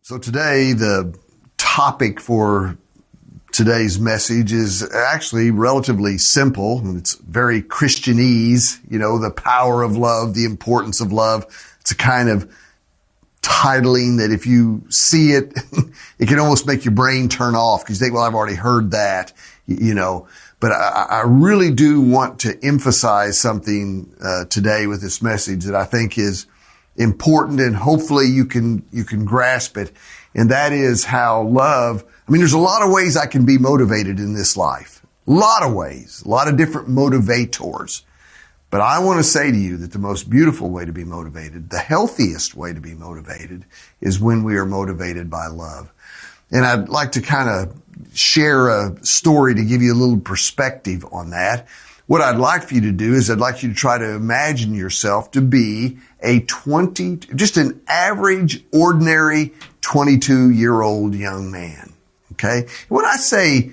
So today, the topic for today's message is actually relatively simple. It's very Christianese, the power of love, the importance of love. It's a kind of titling that if you see it, it can almost make your brain turn off because you think, well, I've already heard that, But I really do want to emphasize something today with this message that I think is important, and hopefully you can grasp it. And that is how love, there's a lot of ways I can be motivated in this life. A lot of ways, a lot of different motivators. But I want to say to you that the most beautiful way to be motivated, the healthiest way to be motivated, is when we are motivated by love. And I'd like to kind of share a story to give you a little perspective on that. What I'd like for you to do is I'd like you to try to imagine yourself to be just an average, ordinary 22-year-old young man. Okay? When I say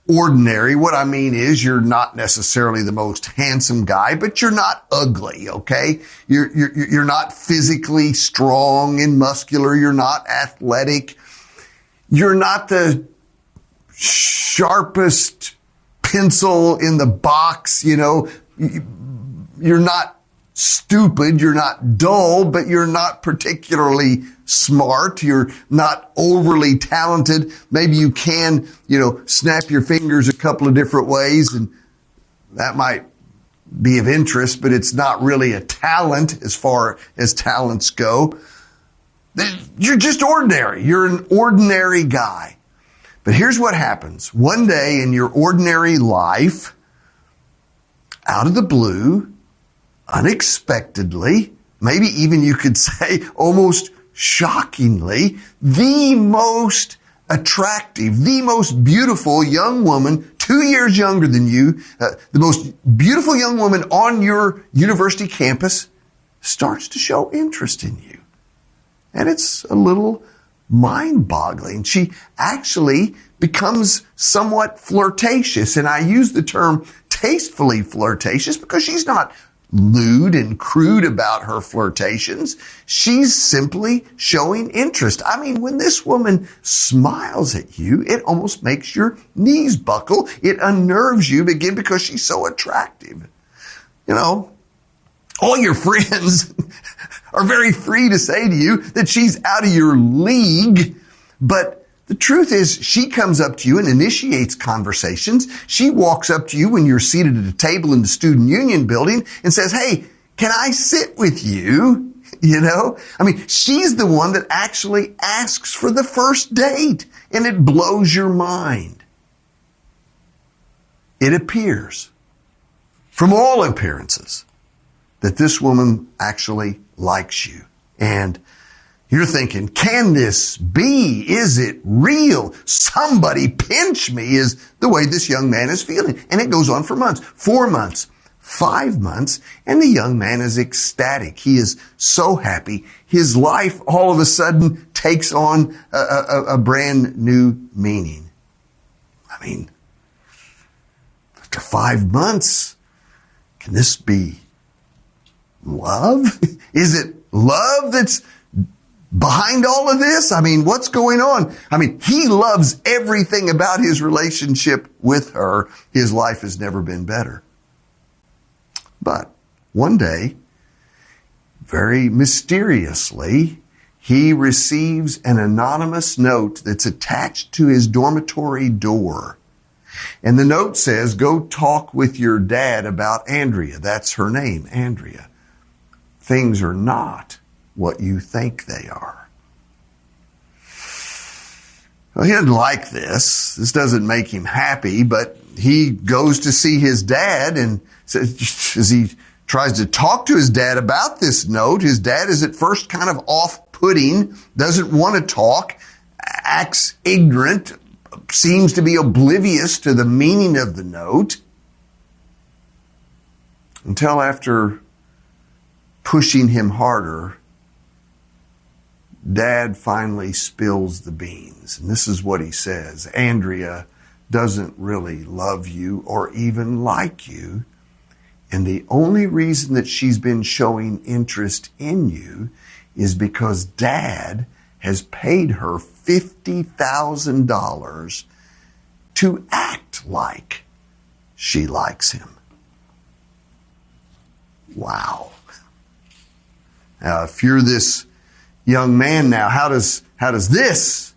ordinary, what I mean is you're not necessarily the most handsome guy, but you're not ugly. Okay? You're not physically strong and muscular. You're not athletic. You're not the sharpest pencil in the box, You're not stupid, you're not dull, but you're not particularly smart. You're not overly talented. Maybe you can, snap your fingers a couple of different ways, and that might be of interest, but it's not really a talent as far as talents go. You're just ordinary. You're an ordinary guy. But here's what happens. One day in your ordinary life, out of the blue, unexpectedly, maybe even you could say almost shockingly, the most attractive, the most beautiful young woman, 2 years younger than you, the most beautiful young woman on your university campus starts to show interest in you. And it's a little mind-boggling. She actually becomes somewhat flirtatious, and I use the term tastefully flirtatious because she's not lewd and crude about her flirtations. She's simply showing interest. When this woman smiles at you, it almost makes your knees buckle. It unnerves you, again, because she's so attractive. All your friends are very free to say to you that she's out of your league. But the truth is, she comes up to you and initiates conversations. She walks up to you when you're seated at a table in the student union building and says, hey, can I sit with you? She's the one that actually asks for the first date, and it blows your mind. It appears, from all appearances, that this woman actually likes you. And you're thinking, can this be? Is it real? Somebody pinch me, is the way this young man is feeling. And it goes on for months, 4 months, 5 months, and the young man is ecstatic. He is so happy. His life all of a sudden takes on a brand new meaning. After 5 months, can this be love? Is it love that's behind all of this? What's going on? He loves everything about his relationship with her. His life has never been better. But one day, very mysteriously, he receives an anonymous note that's attached to his dormitory door. And the note says, go talk with your dad about Andrea. That's her name, Andrea. Things are not what you think they are. Well, he doesn't like this. This doesn't make him happy, but he goes to see his dad, and as he tries to talk to his dad about this note, his dad is at first kind of off-putting, doesn't want to talk, acts ignorant, seems to be oblivious to the meaning of the note. until after pushing him harder, Dad finally spills the beans. And this is what he says: Andrea doesn't really love you or even like you. And the only reason that she's been showing interest in you is because Dad has paid her $50,000 to act like she likes him. Wow. Now, if you're this young man now, how does this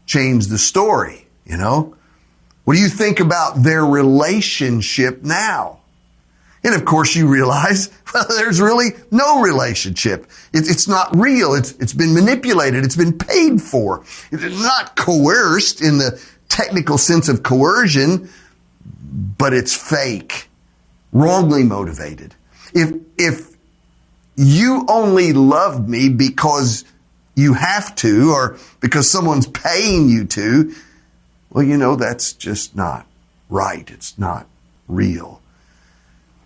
change the story? What do you think about their relationship now? And of course you realize, well, there's really no relationship. It's not real. It's been manipulated. It's been paid for. It's not coerced in the technical sense of coercion, but it's fake, wrongly motivated. If you only love me because you have to, or because someone's paying you to, well, that's just not right. It's not real.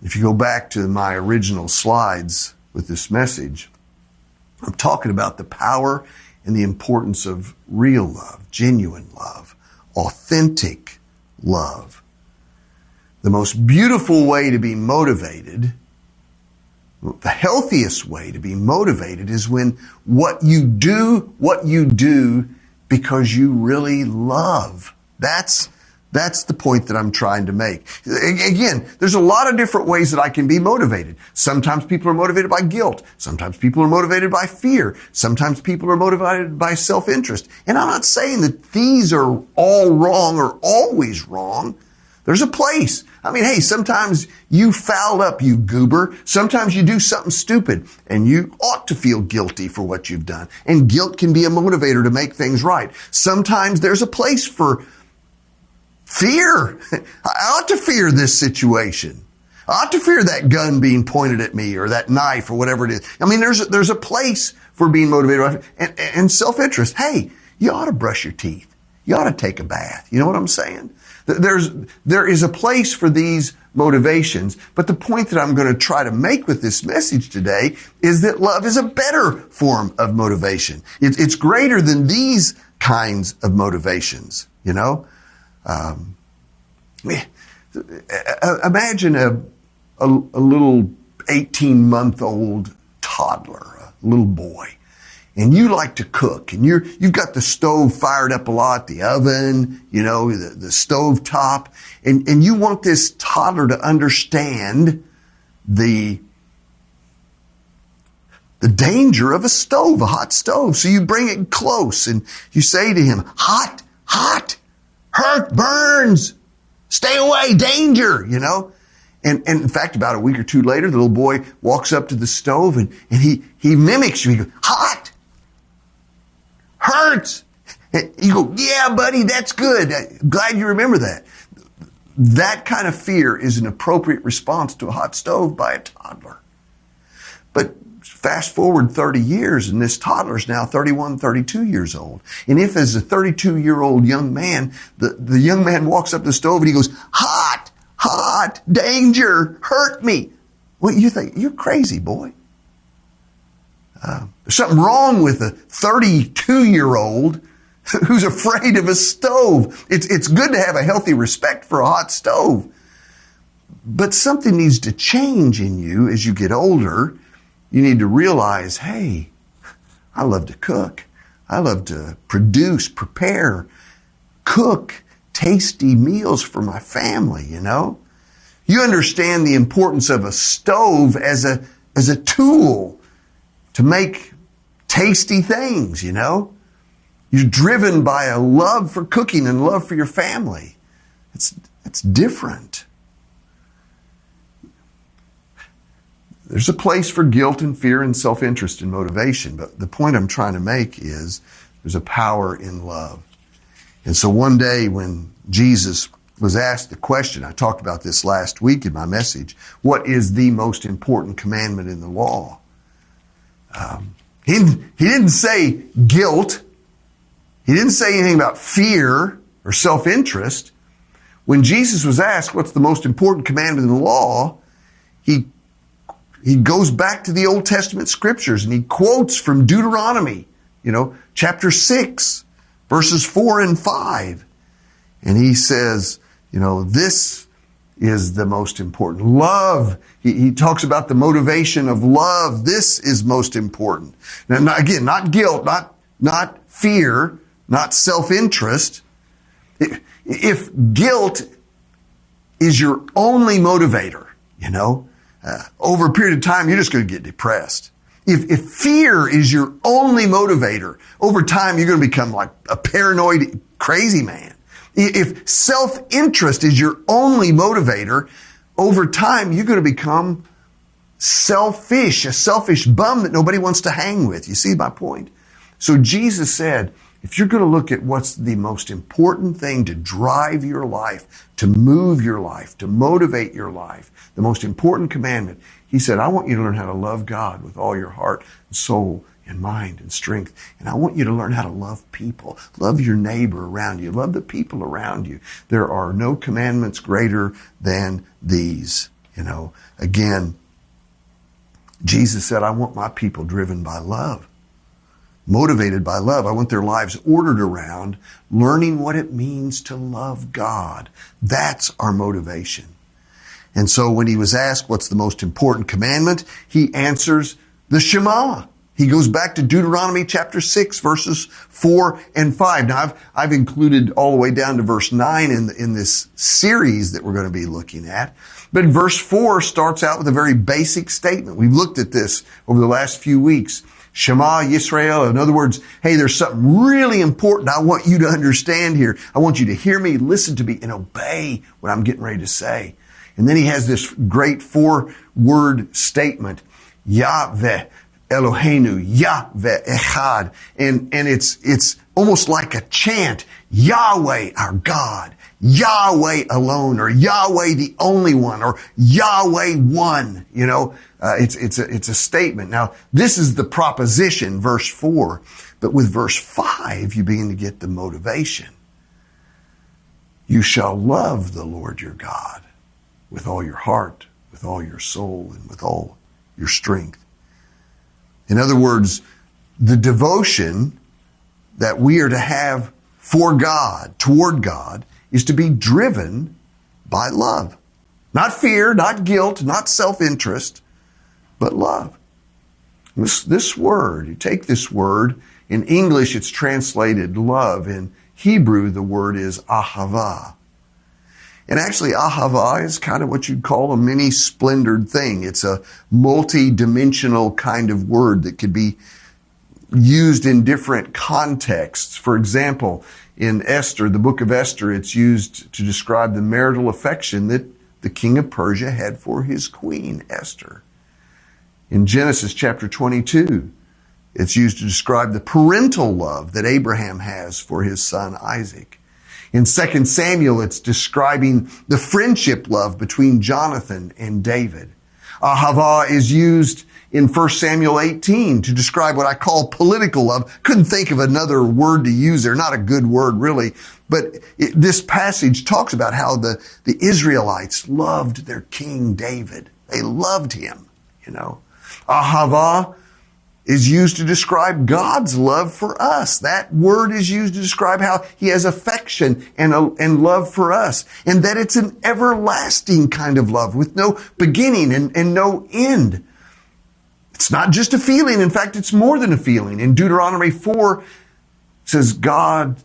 If you go back to my original slides with this message, I'm talking about the power and the importance of real love, genuine love, authentic love. The most beautiful way to be motivated, the healthiest way to be motivated, is when what you do because you really love. That's the point that I'm trying to make. Again, there's a lot of different ways that I can be motivated. Sometimes people are motivated by guilt. Sometimes people are motivated by fear. Sometimes people are motivated by self-interest. And I'm not saying that these are all wrong or always wrong. There's a place. Hey, sometimes you foul up, you goober. Sometimes you do something stupid, and you ought to feel guilty for what you've done. And guilt can be a motivator to make things right. Sometimes there's a place for fear. I ought to fear this situation. I ought to fear that gun being pointed at me, or that knife, or whatever it is. There's a place for being motivated and self-interest. Hey, you ought to brush your teeth. You ought to take a bath. You know what I'm saying? There is a place for these motivations, but the point that I'm going to try to make with this message today is that love is a better form of motivation. It's greater than these kinds of motivations, Imagine a little 18-month-old toddler, a little boy, and you like to cook, and you've got the stove fired up a lot, the oven, the stove top, and you want this toddler to understand the danger of a stove, a hot stove. So you bring it close and you say to him, hot, hurt, burns, stay away, danger, And in fact, about a week or two later, the little boy walks up to the stove and he mimics you. He goes, hot, hurts. And you go, yeah, buddy, that's good. Glad you remember that. That kind of fear is an appropriate response to a hot stove by a toddler. But fast forward 30 years, and this toddler is now 31, 32 years old. And if as a 32-year-old young man, the young man walks up to the stove and he goes, hot, danger, hurt me. Well, you think, you're crazy, boy. There's something wrong with a 32-year-old who's afraid of a stove. It's good to have a healthy respect for a hot stove. But something needs to change in you as you get older. You need to realize, hey, I love to cook. I love to produce, prepare, cook tasty meals for my family, You understand the importance of a stove as a tool to make tasty things, You're driven by a love for cooking and love for your family. It's different. There's a place for guilt and fear and self-interest and motivation, but the point I'm trying to make is there's a power in love. And so one day when Jesus was asked the question, I talked about this last week in my message, what is the most important commandment in the law? He didn't say guilt. He didn't say anything about fear or self-interest. When Jesus was asked what's the most important commandment in the law, he he goes back to the Old Testament scriptures and he quotes from Deuteronomy, chapter 6, verses 4 and 5. And he says, this is the most important. Love. He talks about the motivation of love. This is most important. Now, not guilt, not fear, not self-interest. If guilt is your only motivator, over a period of time, you're just going to get depressed. If fear is your only motivator, over time, you're going to become like a paranoid, crazy man. If self-interest is your only motivator, over time, you're going to become selfish, a selfish bum that nobody wants to hang with. You see my point? So Jesus said, if you're going to look at what's the most important thing to drive your life, to move your life, to motivate your life, the most important commandment, he said, I want you to learn how to love God with all your heart and soul and mind and strength. And I want you to learn how to love people. Love your neighbor around you. Love the people around you. There are no commandments greater than these. Again, Jesus said, I want my people driven by love, motivated by love. I want their lives ordered around learning what it means to love God. That's our motivation. And so when he was asked what's the most important commandment, he answers the Shema. He goes back to Deuteronomy chapter 6, verses 4 and 5. Now, I've included all the way down to verse 9 in this series that we're going to be looking at. But verse 4 starts out with a very basic statement. We've looked at this over the last few weeks. Shema Yisrael. In other words, hey, there's something really important I want you to understand here. I want you to hear me, listen to me, and obey what I'm getting ready to say. And then he has this great 4-word statement, Yahweh Eloheinu, Yahweh Echad. And it's almost like a chant, Yahweh our God, Yahweh alone, or Yahweh the only one, or Yahweh one. It's a statement. Now, this is the proposition, verse 4. But with verse 5, you begin to get the motivation. You shall love the Lord your God with all your heart, with all your soul, and with all your strength. In other words, the devotion that we are to have for God, toward God, is to be driven by love. Not fear, not guilt, not self-interest, but love. This word, you take this word, in English it's translated love. In Hebrew, the word is ahava. And actually, ahava is kind of what you'd call a mini splendored thing. It's a multi-dimensional kind of word that could be used in different contexts. For example, in Esther, the book of Esther, it's used to describe the marital affection that the king of Persia had for his queen, Esther. In Genesis chapter 22, it's used to describe the parental love that Abraham has for his son Isaac. In 2 Samuel, it's describing the friendship love between Jonathan and David. Ahava is used in 1 Samuel 18 to describe what I call political love. Couldn't think of another word to use there. Not a good word, really. But this passage talks about how the Israelites loved their king David. They loved him, Ahava is used to describe God's love for us. That word is used to describe how he has affection and love for us. And that it's an everlasting kind of love with no beginning and no end. It's not just a feeling. In fact, it's more than a feeling. In Deuteronomy 4, it says God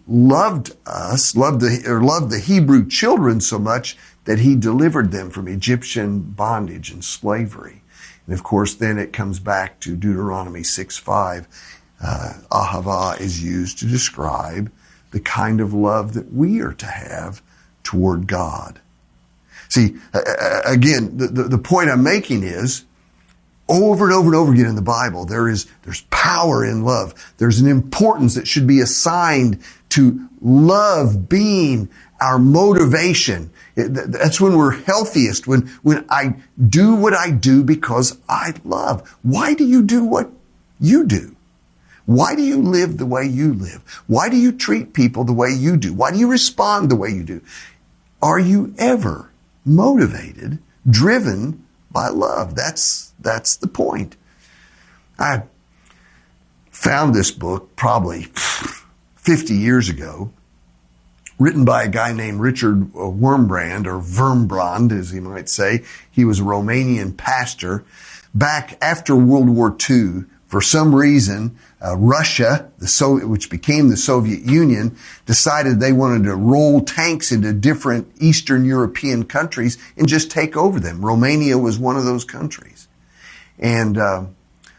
loved us, loved the Hebrew children so much that he delivered them from Egyptian bondage and slavery. And of course, then it comes back to Deuteronomy 6:5. Ahava is used to describe the kind of love that we are to have toward God. See, again, the point I'm making is, over and over and over again in the Bible, there's power in love. There's an importance that should be assigned to love being our motivation. That's when we're healthiest, when I do what I do because I love. Why do you do what you do? Why do you live the way you live? Why do you treat people the way you do? Why do you respond the way you do? Are you ever motivated, driven by love. That's the point. I found this book probably 50 years ago, written by a guy named Richard Wurmbrand, or Wurmbrand, as he might say. He was a Romanian pastor. Back after World War II, for some reason, Russia, which became the Soviet Union, decided they wanted to roll tanks into different Eastern European countries and just take over them. Romania was one of those countries. And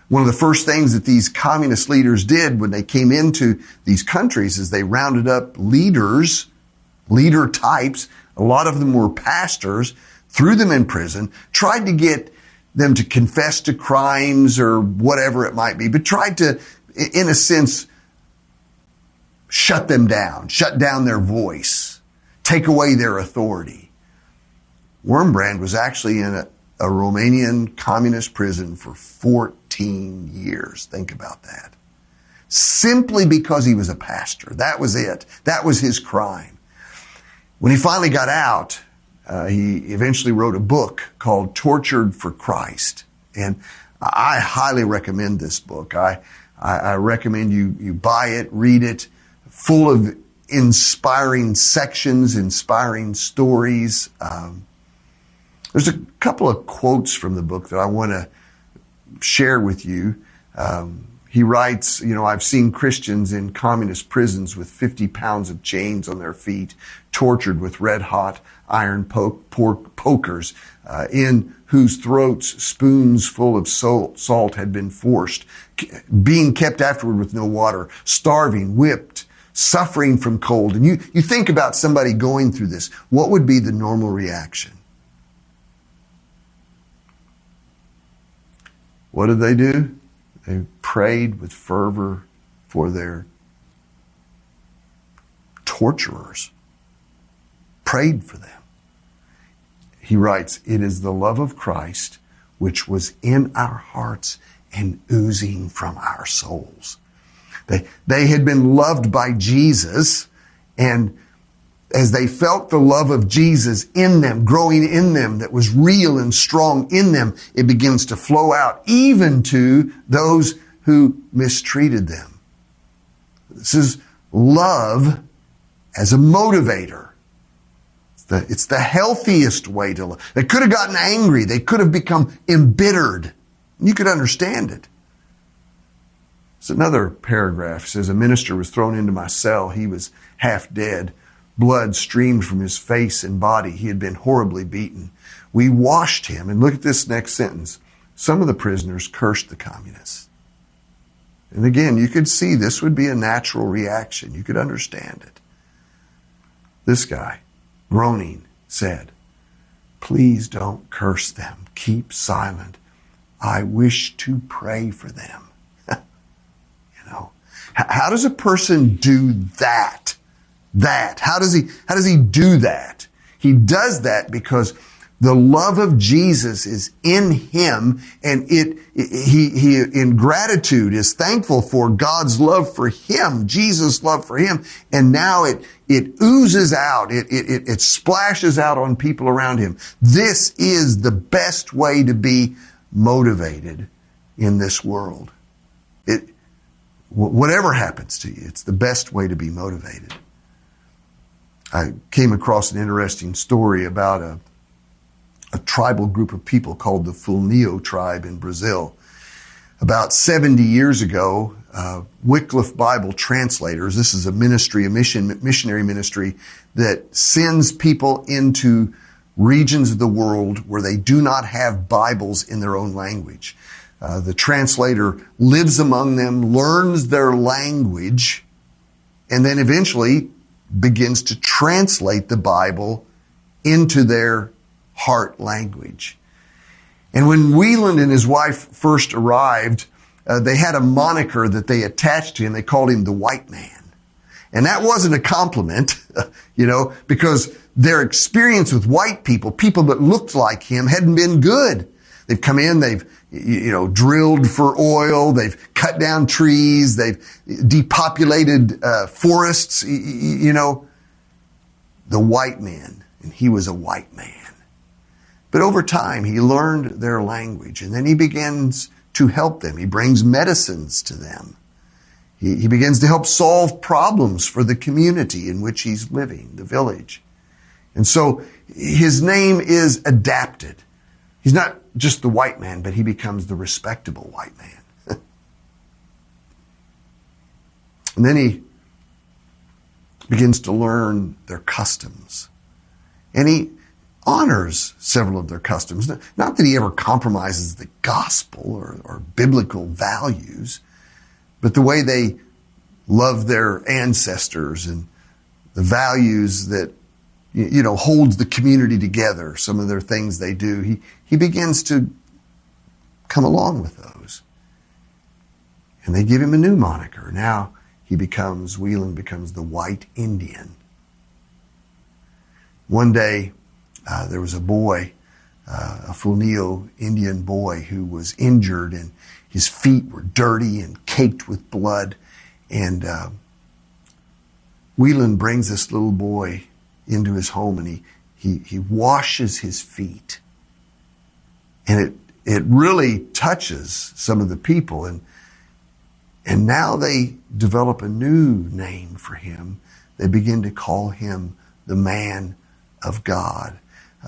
one of the first things that these communist leaders did when they came into these countries is they rounded up leader types. A lot of them were pastors, threw them in prison, tried to get them to confess to crimes or whatever it might be, but tried to, in a sense, shut them down, shut down their voice, take away their authority. Wurmbrand was actually in a Romanian communist prison for 14 years. Think about that. Simply because he was a pastor. That was it. That was his crime. When he finally got out, he eventually wrote a book called Tortured for Christ. And I highly recommend this book. I recommend you buy it, read it, full of inspiring sections, inspiring stories. There's a couple of quotes from the book that I want to share with you. He writes, I've seen Christians in communist prisons with 50 pounds of chains on their feet, tortured with red-hot iron pokers, in whose throats spoons full of salt had been forced, being kept afterward with no water, starving, whipped, suffering from cold. And you think about somebody going through this. What would be the normal reaction? What did they do? They prayed with fervor for their torturers. Prayed for them. He writes, "It is the love of Christ which was in our hearts and oozing from our souls." They had been loved by Jesus, and as they felt the love of Jesus in them, growing in them, that was real and strong in them, it begins to flow out even to those who mistreated them. This is love as a motivator. It's the healthiest way to love. They could have gotten angry. They could have become embittered. You could understand it. It's another paragraph. It says, "A minister was thrown into my cell. He was half dead. Blood streamed from his face and body. He had been horribly beaten. We washed him." And look at this next sentence. "Some of the prisoners cursed the communists." And again, you could see this would be a natural reaction. You could understand it. This guy, groaning, said, "Please don't curse them. Keep silent. I wish to pray for them." How does a person do that? How does he do that? He does that because the love of Jesus is in him, and he in gratitude is thankful for God's love for him, Jesus' love for him, and now it oozes out, it splashes out on people around him. This is the best way to be motivated in this world. Whatever happens to you, it's the best way to be motivated. I came across an interesting story about a tribal group of people called the Fulneo tribe in Brazil. About 70 years ago, Wycliffe Bible translators, this is a missionary ministry that sends people into regions of the world where they do not have Bibles in their own language. The translator lives among them, learns their language, and then eventually begins to translate the Bible into their heart language. And when Wieland and his wife first arrived, they had a moniker that they attached to him. They called him the white man. And that wasn't a compliment, because their experience with white people that looked like him, hadn't been good. They've come in, they've drilled for oil, they've cut down trees, they've depopulated forests, the white man, and he was a white man. But over time, he learned their language, and then he begins to help them. He brings medicines to them. He begins to help solve problems for the community in which he's living, the village. And so his name is adapted. He's not just the white man, but he becomes the respectable white man. And then he begins to learn their customs. And he honors several of their customs. Not that he ever compromises the gospel or biblical values, but the way they love their ancestors and the values that, holds the community together, some of their things they do, he begins to come along with those. And they give him a new moniker. Now Whelan becomes the White Indian. One day, there was a boy, a Fulneo Indian boy who was injured, and his feet were dirty and caked with blood. And Whelan brings this little boy into his home, and he washes his feet. And it really touches some of the people. And now they develop a new name for him. They begin to call him the man of God.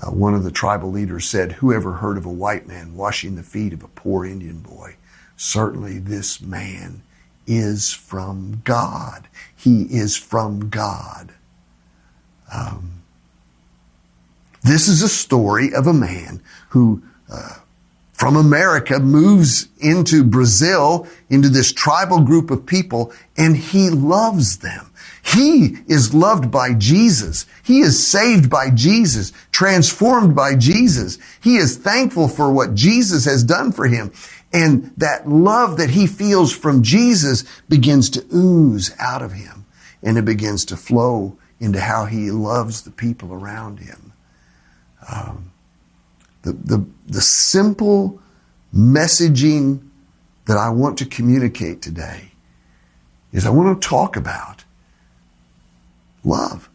One of the tribal leaders said, "Whoever heard of a white man washing the feet of a poor Indian boy? Certainly this man is from God." He is from God. This is a story of a man who, from America, moves into Brazil, into this tribal group of people, and he loves them. He is loved by Jesus. He is saved by Jesus, transformed by Jesus. He is thankful for what Jesus has done for him. And that love that he feels from Jesus begins to ooze out of him, and it begins to flow into how he loves the people around him. The simple messaging that I want to communicate today is I want to talk about love.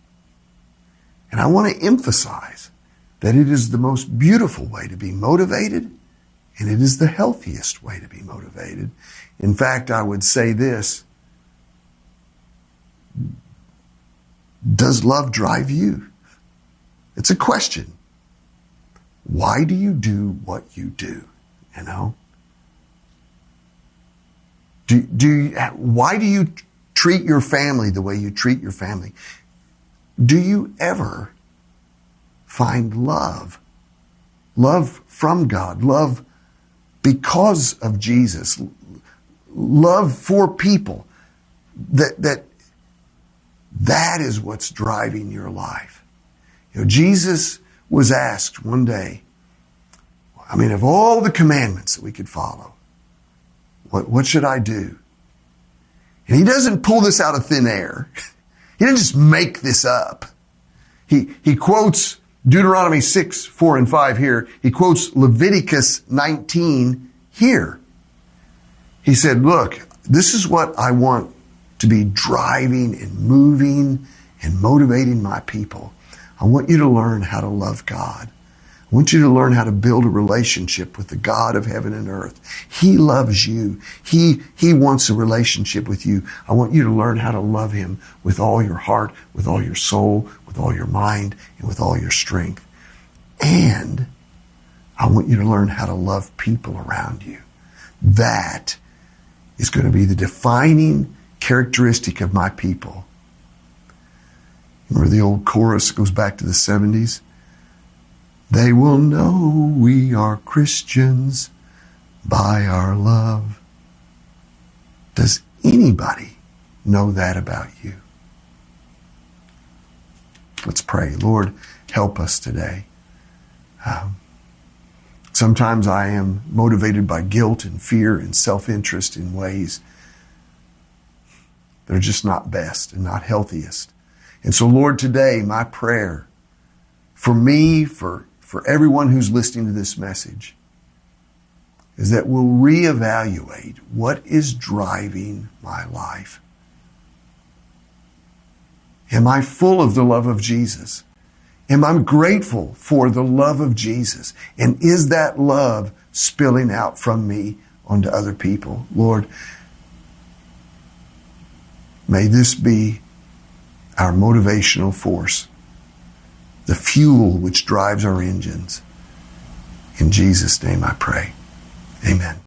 And I want to emphasize that it is the most beautiful way to be motivated, and it is the healthiest way to be motivated. In fact, I would say this: does love drive you? It's a question. Why do you do what you do? Why do you treat your family the way you treat your family? Do you ever find love? Love from God, love because of Jesus, love for people. That is what's driving your life. Jesus was asked one day, of all the commandments that we could follow, what should I do? And he doesn't pull this out of thin air. He didn't just make this up. He quotes Deuteronomy 6, 4, and 5 here. He quotes Leviticus 19 here. He said, look, this is what I want to be driving and moving and motivating my people. I want you to learn how to love God. I want you to learn how to build a relationship with the God of heaven and earth. He loves you. He wants a relationship with you. I want you to learn how to love him with all your heart, with all your soul, with all your mind, and with all your strength. And I want you to learn how to love people around you. That is going to be the defining characteristic of my people. Remember the old chorus goes back to the 70s? They will know we are Christians by our love. Does anybody know that about you? Let's pray. Lord, help us today. Sometimes I am motivated by guilt and fear and self-interest in ways that are just not best and not healthiest. And so, Lord, today, my prayer for me, for everyone who's listening to this message, is that we'll reevaluate what is driving my life. Am I full of the love of Jesus? Am I grateful for the love of Jesus? And is that love spilling out from me onto other people? Lord, may this be our motivational force, the fuel which drives our engines. In Jesus' name I pray. Amen.